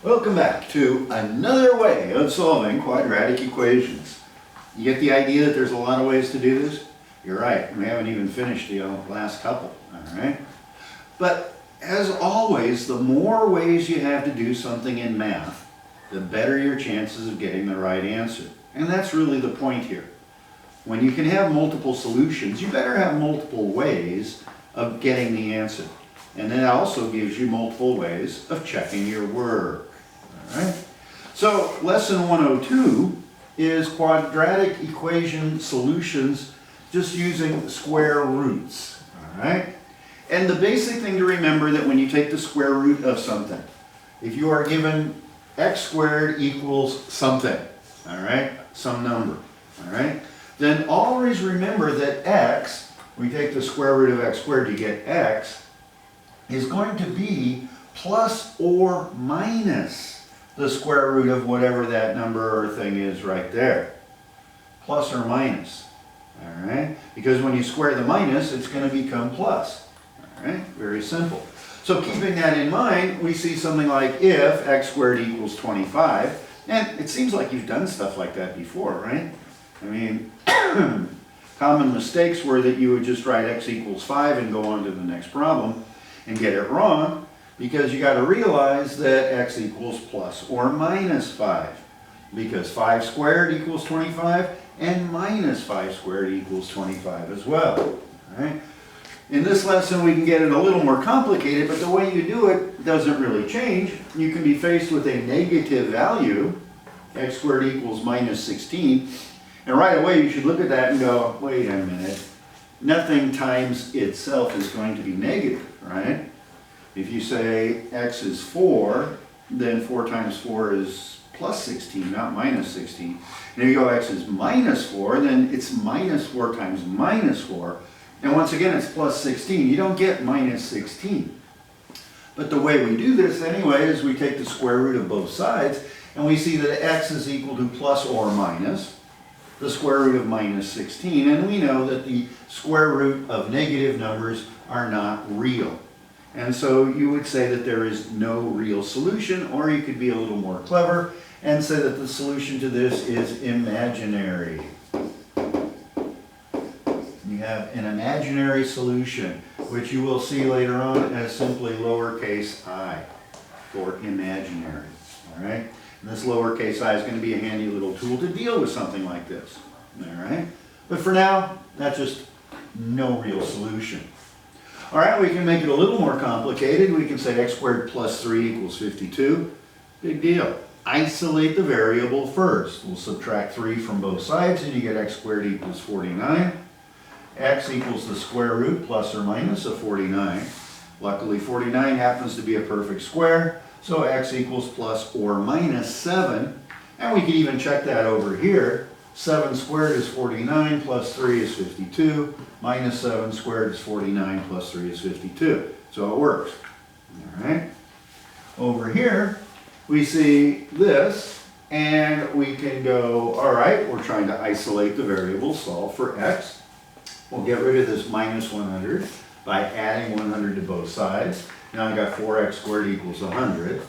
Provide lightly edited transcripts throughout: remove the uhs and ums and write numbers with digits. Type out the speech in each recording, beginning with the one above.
Welcome back to another way of solving quadratic equations. You get the idea that there's a lot of ways to do this? You're right, we haven't even finished the last couple, all right? But as always, the more ways you have to do something in math, the better your chances of getting the right answer. And that's really the point here. When you can have multiple solutions, you better have multiple ways of getting the answer. And that also gives you multiple ways of checking your work. All right? So lesson 102 is quadratic equation solutions just using square roots. All right? And the basic thing to remember that when you take the square root of something, if you are given x squared equals something, all right, some number, all right, then always remember that x, we take the square root of x squared, you get x, is going to be plus or minus the square root of whatever that number or thing is right there. Plus or minus, all right? Because when you square the minus, it's going to become plus, all right? Very simple. So keeping that in mind, we see something like if x squared equals 25, and it seems like you've done stuff like that before, right? I mean, common mistakes were that you would just write x equals 5 and go on to the next problem and get it wrong, because you got to realize that x equals plus or minus 5, because 5 squared equals 25 and minus 5 squared equals 25 as well. All right? In this lesson we can get it a little more complicated, but the way you do it doesn't really change. You can be faced with a negative value, x squared equals minus 16, and right away you should look at that and go, wait a minute, nothing times itself is going to be negative, right? If you say x is 4, then 4 times 4 is plus 16, not minus 16. And if you go x is minus 4, then it's minus 4 times minus 4. And once again, it's plus 16. You don't get minus 16. But the way we do this anyway is we take the square root of both sides, and we see that x is equal to plus or minus the square root of minus 16. And we know that the square root of negative numbers are not real. And so you would say that there is no real solution, or you could be a little more clever and say that the solution to this is imaginary. You have an imaginary solution, which you will see later on as simply lowercase I for imaginary. All right? And this lowercase I is going to be a handy little tool to deal with something like this. All right? But for now, that's just no real solution. All right, we can make it a little more complicated. We can say x squared plus 3 equals 52. Big deal. Isolate the variable first. We'll subtract 3 from both sides, and you get x squared equals 49. X equals the square root plus or minus of 49. Luckily, 49 happens to be a perfect square, so x equals plus or minus 7. And we can even check that over here. 7 squared is 49, plus 3 is 52. Minus 7 squared is 49, plus 3 is 52. So it works. All right. Over here, we see this, and we can go, all right, we're trying to isolate the variable, solve for x. We'll get rid of this minus 100 by adding 100 to both sides. Now I got 4x squared equals 100.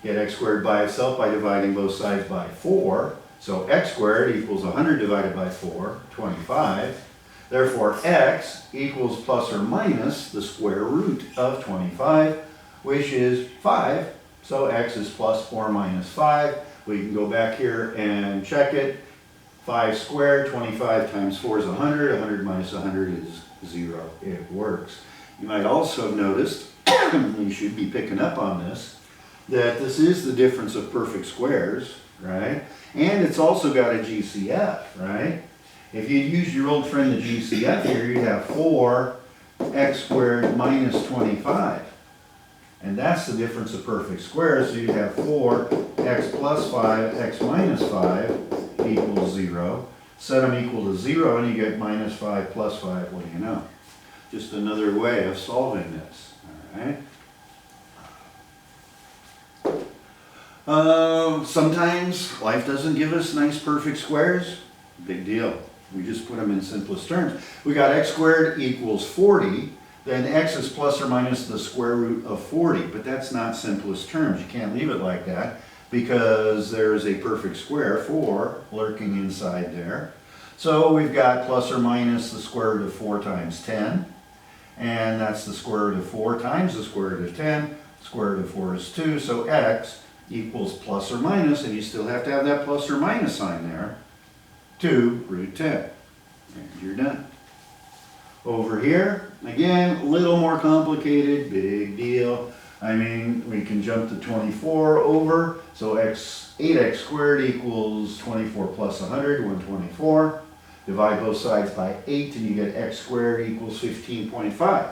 Get x squared by itself by dividing both sides by 4. So x squared equals 100 divided by 4, 25. Therefore, x equals plus or minus the square root of 25, which is 5. So x is plus or minus 5. We can go back here and check it. 5 squared, 25 times 4 is 100. 100 minus 100 is 0. It works. You might also have noticed, you should be picking up on this, that this is the difference of perfect squares, right? And it's also got a GCF, right? If you use your old friend the GCF here, you'd have 4x squared minus 25. And that's the difference of perfect squares. So you'd have 4x plus 5, x minus 5 equals 0. Set them equal to 0 and you get minus 5 plus 5. What do you know? Just another way of solving this. All right. Sometimes life doesn't give us nice perfect squares. Big deal. We just put them in simplest terms. We got x squared equals 40. then x is plus or minus the square root of 40, but that's not simplest terms. You can't leave it like that because there's a perfect square, 4, lurking inside there. So we've got plus or minus the square root of 4 times 10, and that's the square root of 4 times the square root of 10. Square root of 4 is 2, so x equals plus or minus, and you still have to have that plus or minus sign there, 2 root 10. And you're done. Over here, again, a little more complicated, big deal. I mean, we can jump to 24 over, so 8x squared equals 24 plus 100, 124. Divide both sides by 8 and you get x squared equals 15.5.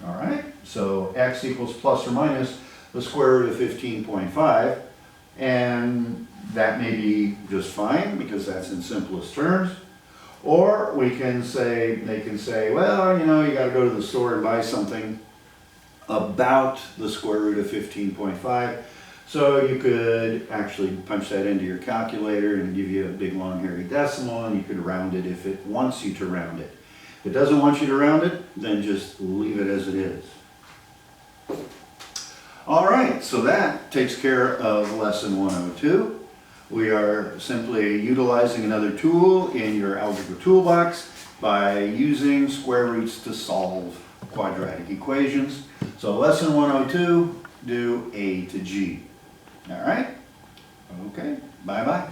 All right, so x equals plus or minus the square root of 15.5, and that may be just fine because that's in simplest terms. Or we can say, they can say, well, you know, you got to go to the store and buy something about the square root of 15.5. So you could actually punch that into your calculator and give you a big long hairy decimal, and you could round it if it wants you to round it. If it doesn't want you to round it, then just leave it as it is. All right, so that takes care of lesson 102. We are simply utilizing another tool in your algebra toolbox by using square roots to solve quadratic equations. So lesson 102, do A to G. All right? Okay, bye-bye.